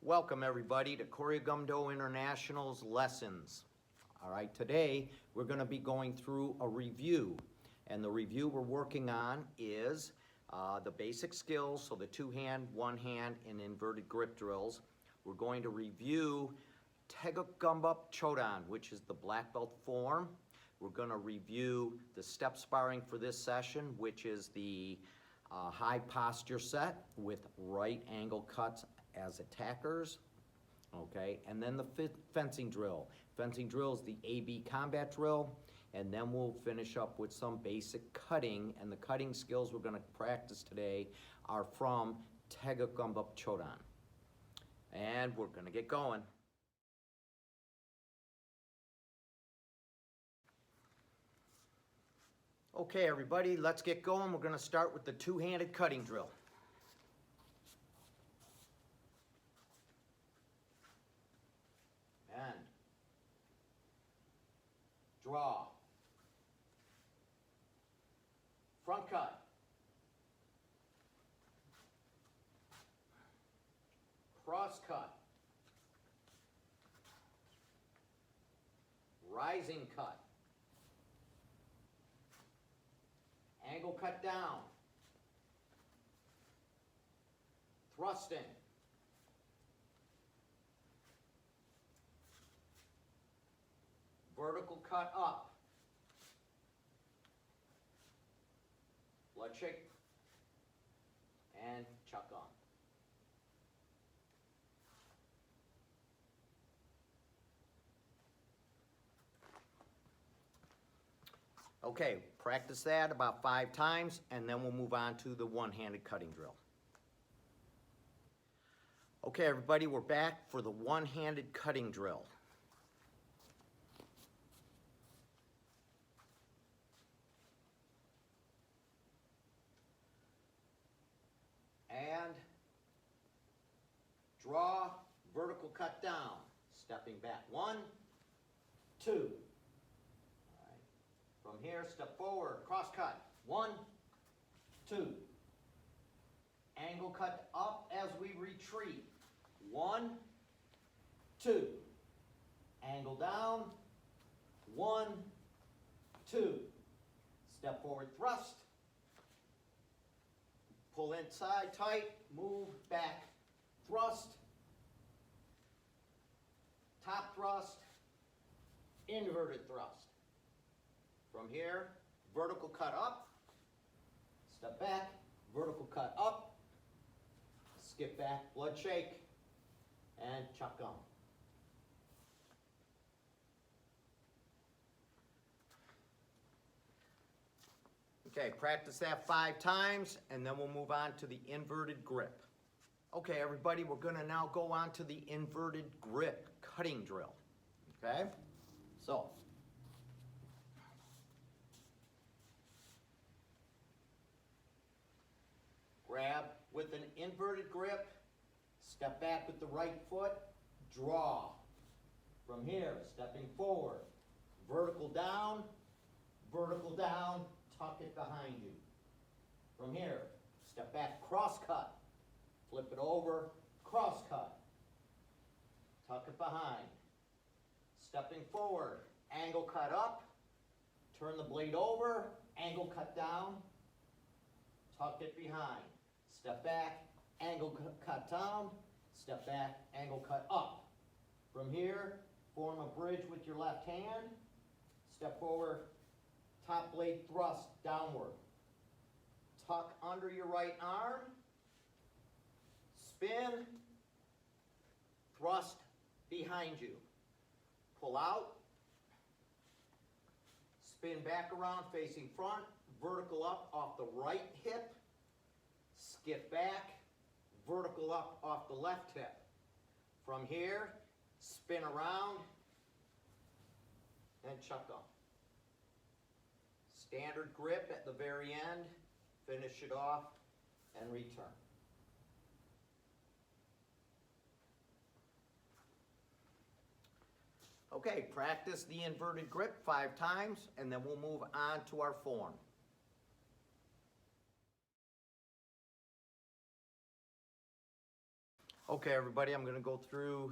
Welcome everybody to KORYO GUMDO International's lessons. All right, today we're going to be going through a review, and the review we're working on is the basic skills, so the two-hand, one-hand, and inverted grip drills. We're going to review TAEGUEK GUMBUP CHODAN, which is the black belt form. We're going to review the step sparring for this session, which is the high posture set with right angle cuts as attackers, okay, and then the fencing drill. Fencing drill is the AB combat drill, and then we'll finish up with some basic cutting, and the cutting skills we're going to practice today are from TAEGUEK GUMBUP CHODAN. And we're going to get going. Okay everybody, let's get going. We're going to start with the two-handed cutting drill. And draw, front cut, cross cut, rising cut, angle cut down, thrusting, vertical cut up, blood shake, and chuck on. Okay, practice that about 5 times, and then we'll move on to the one-handed cutting drill. Okay, everybody, we're back for the one-handed cutting drill. And draw, vertical cut down, stepping back. 1, 2. All right. From here, step forward, cross cut. 1, 2. Angle cut up as we retreat. 1, 2. Angle down. 1, 2. Step forward, thrust. Pull inside tight, move back, thrust, top thrust, inverted thrust. From here, vertical cut up, step back, vertical cut up, skip back, blood shake, and chuck on. Okay, practice that 5 times, and then we'll move on to the inverted grip. Okay, everybody, we're going to now go on to the inverted grip cutting drill. Okay, so grab with an inverted grip, step back with the right foot, draw. From here, stepping forward, vertical down, tuck it behind you. From here, step back, cross cut, flip it over, cross cut, tuck it behind. Stepping forward, angle cut up, turn the blade over, angle cut down, tuck it behind. Step back, angle cut down, step back, angle cut up. From here, form a bridge with your left hand, step forward, top blade thrust downward. Tuck under your right arm, spin, thrust behind you. Pull out, spin back around facing front, vertical up off the right hip, skip back, vertical up off the left hip. From here, spin around, and chuck on. Standard grip at the very end, finish it off, and return. Okay, practice the inverted grip 5 times, and then we'll move on to our form. Okay, everybody, I'm gonna go through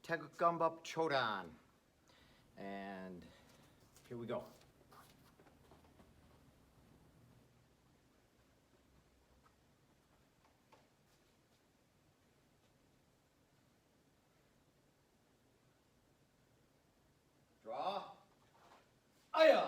TAEGUEK GUMBUP CHODAN. And here we go. Draw. Aya!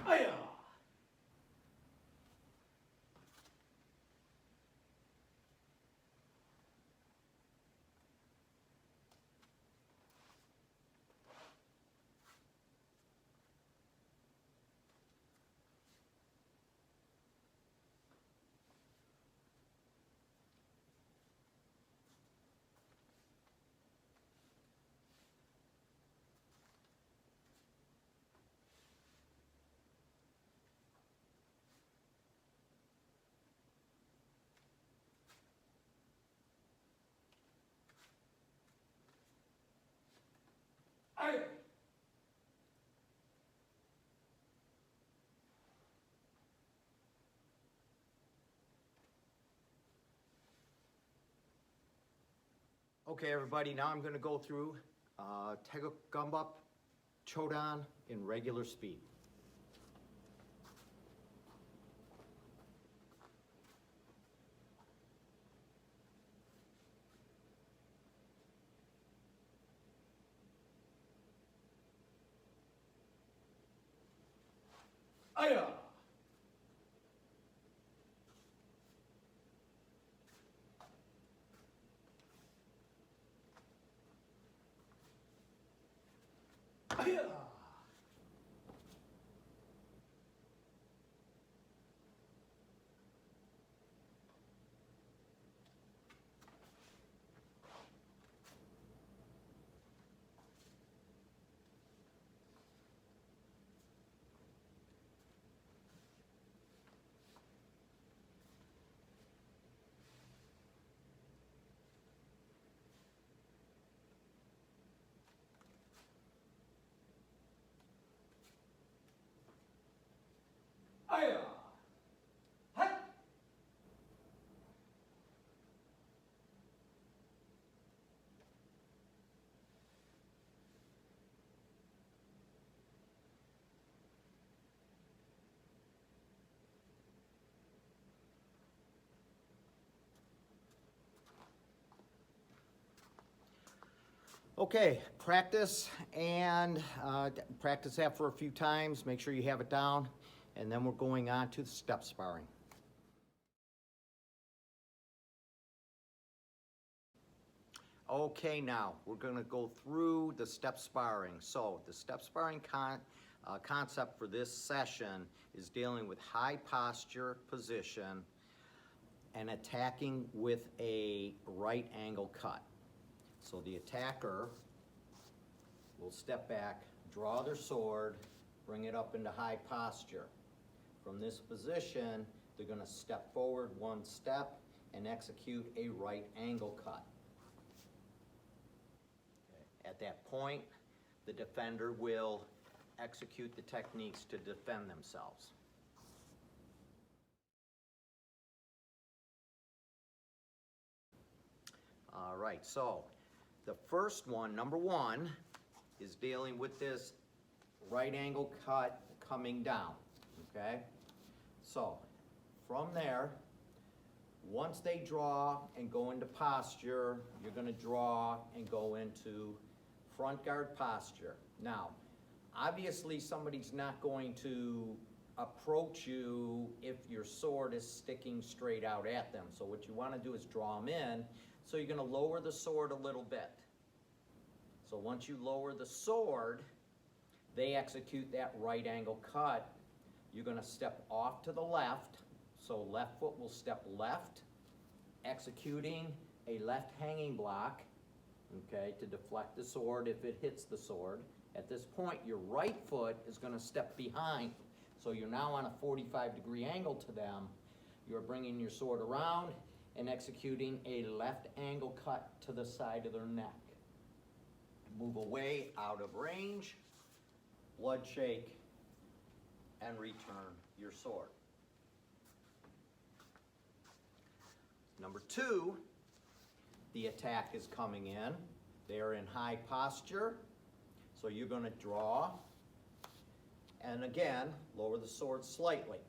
Aya! Aya! Okay, everybody, now I'm going to go through TAEGUEK GUMBUP CHODAN in regular speed. Aya! Aya! Aya! Hai! Okay, practice and practice that for a few times. Make sure you have it down. And then we're going on to the step sparring. Okay, now we're going to go through the step sparring. So the step sparring concept for this session is dealing with high posture position and attacking with a right angle cut. So the attacker will step back, draw their sword, bring it up into high posture. From this position, they're going to step forward one step and execute a right angle cut. At that point, the defender will execute the techniques to defend themselves. All right, so the first one, number one, is dealing with this right angle cut coming down, okay? So from there, once they draw and go into posture, you're going to draw and go into front guard posture. Now, obviously somebody's not going to approach you if your sword is sticking straight out at them. So what you want to do is draw them in. So you're going to lower the sword a little bit. So once you lower the sword, they execute that right angle cut. You're going to step off to the left. So left foot will step left, executing a left hanging block, okay, to deflect the sword if it hits the sword. At this point, your right foot is going to step behind. So you're now on a 45-degree angle to them. You're bringing your sword around and executing a left angle cut to the side of their neck. Move away out of range, blood shake, and return your sword. Number 2, the attack is coming in. They are in high posture, so you're going to draw, and again, lower the sword slightly.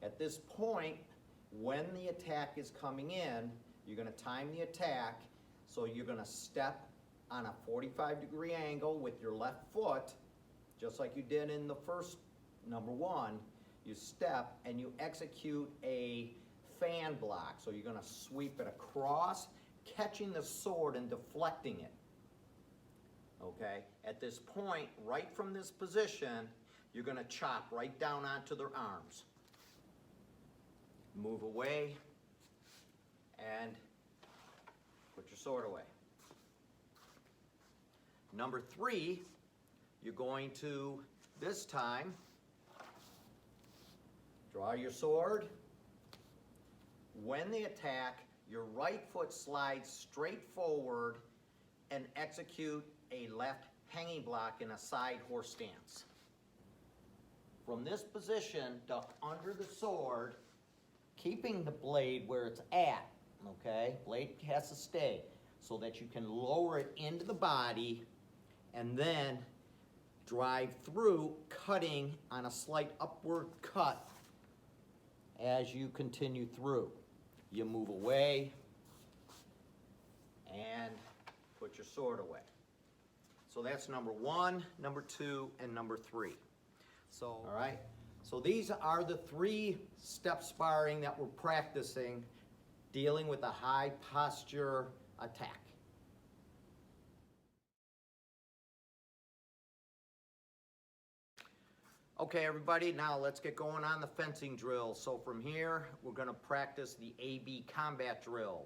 At this point, when the attack is coming in, you're going to time the attack, so you're going to step on a 45-degree angle with your left foot, just like you did in the first number 1. You step and you execute a fan block. So you're going to sweep it across, catching the sword and deflecting it. Okay? At this point, right from this position, you're going to chop right down onto their arms. Move away and put your sword away. Number 3, you're going to, this time, draw your sword. When they attack, your right foot slides straight forward and execute a left hanging block in a side horse stance. From this position, duck under the sword, keeping the blade where it's at, okay? Blade has to stay so that you can lower it into the body and then drive through, cutting on a slight upward cut as you continue through. You move away and put your sword away. So that's number 1, number 2, and number 3. So, all right. So these are the 3 step sparring that we're practicing dealing with a high posture attack. Okay, everybody, now let's get going on the fencing drill. So from here, we're going to practice the AB combat drill.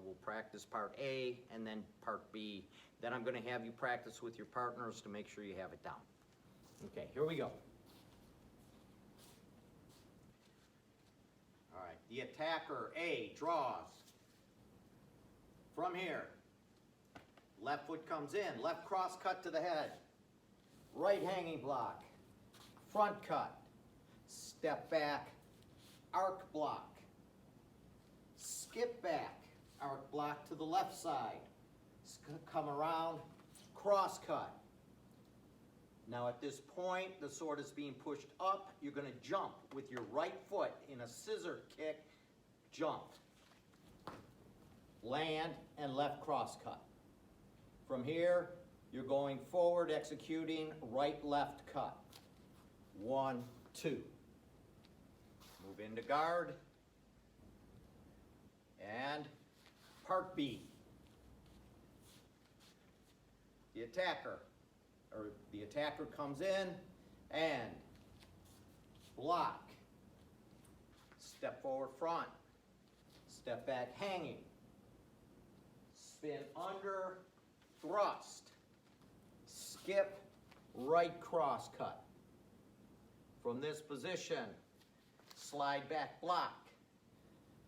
We'll practice part A and then part B. Then I'm going to have you practice with your partners to make sure you have it down. Okay, here we go. All right, the attacker, A, draws. From here, left foot comes in, left cross cut to the head, right hanging block. Front cut, step back, arc block, skip back, arc block to the left side, come around, cross cut. Now at this point, the sword is being pushed up. You're going to jump with your right foot in a scissor kick, jump, land, and left cross cut. From here, you're going forward, executing right, left cut. 1, 2. Move into guard. And part B. The attacker comes in and block. Step forward front. Step back hanging. Spin under, thrust. Skip, right cross cut. From this position, slide back block.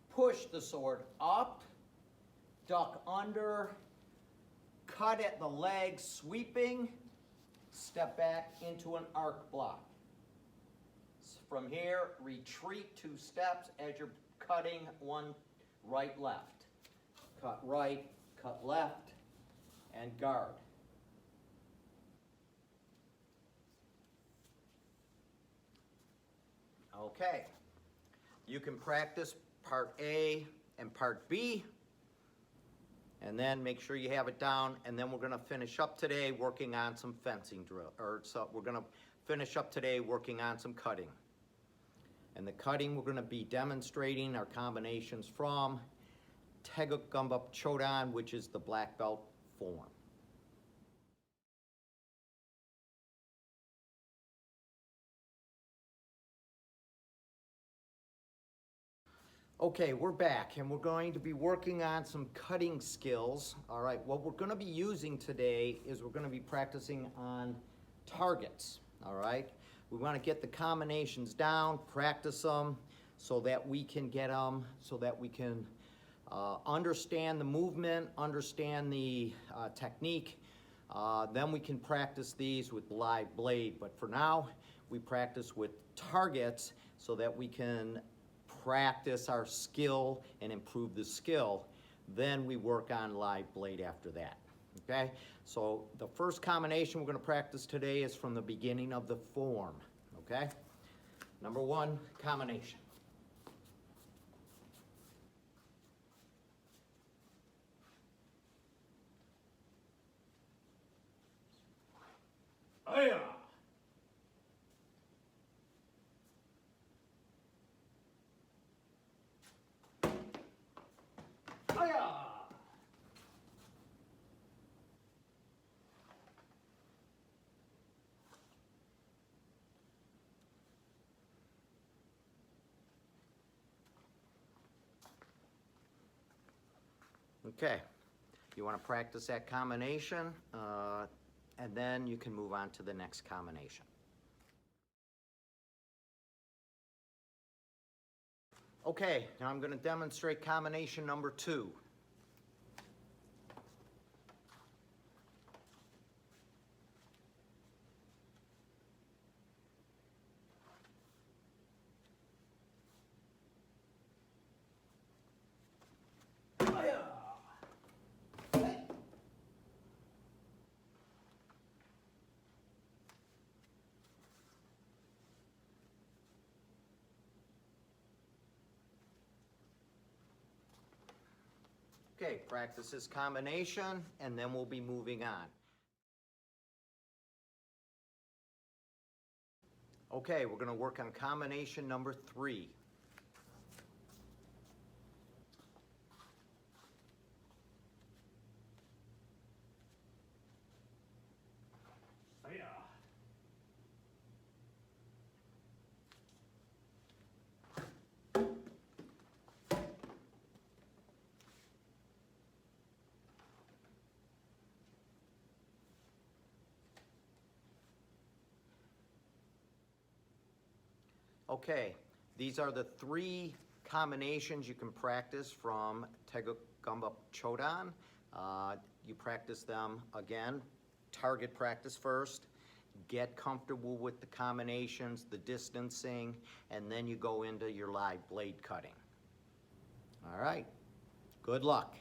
Push the sword up, duck under, cut at the leg, sweeping, step back into an arc block. From here, retreat 2 steps as you're cutting 1 right, left. Cut right, cut left, and guard. Okay, you can practice part A and part B, and then make sure you have it down, and then we're going to finish up today working on some fencing drill, we're going to finish up today working on some cutting. And the cutting, we're going to be demonstrating our combinations from TAEGUEK, GUMBUP, CHODAN, which is the black belt form. Okay, we're back, and we're going to be working on some cutting skills. All right, what we're going to be using today is we're going to be practicing on targets. All right, we want to get the combinations down, practice them, so that we can get them, so that we can understand the movement, understand the technique. Then we can practice these with live blade. But for now, we practice with targets so that we can practice our skill and improve the skill. Then we work on live blade after that. Okay? So the first combination we're going to practice today is from the beginning of the form. Okay? Number one combination. Hiya! Hiya! Okay, you want to practice that combination, and then you can move on to the next combination. Okay, now I'm going to demonstrate combination number 2. Okay, practice this combination, and then we'll be moving on. Okay, we're going to work on combination number 3. Hiya! Okay, these are the 3 combinations you can practice from TAEGUEK, GUMBUP, CHODAN. You practice them again, target practice first, get comfortable with the combinations, the distancing, and then you go into your live blade cutting. All right, good luck.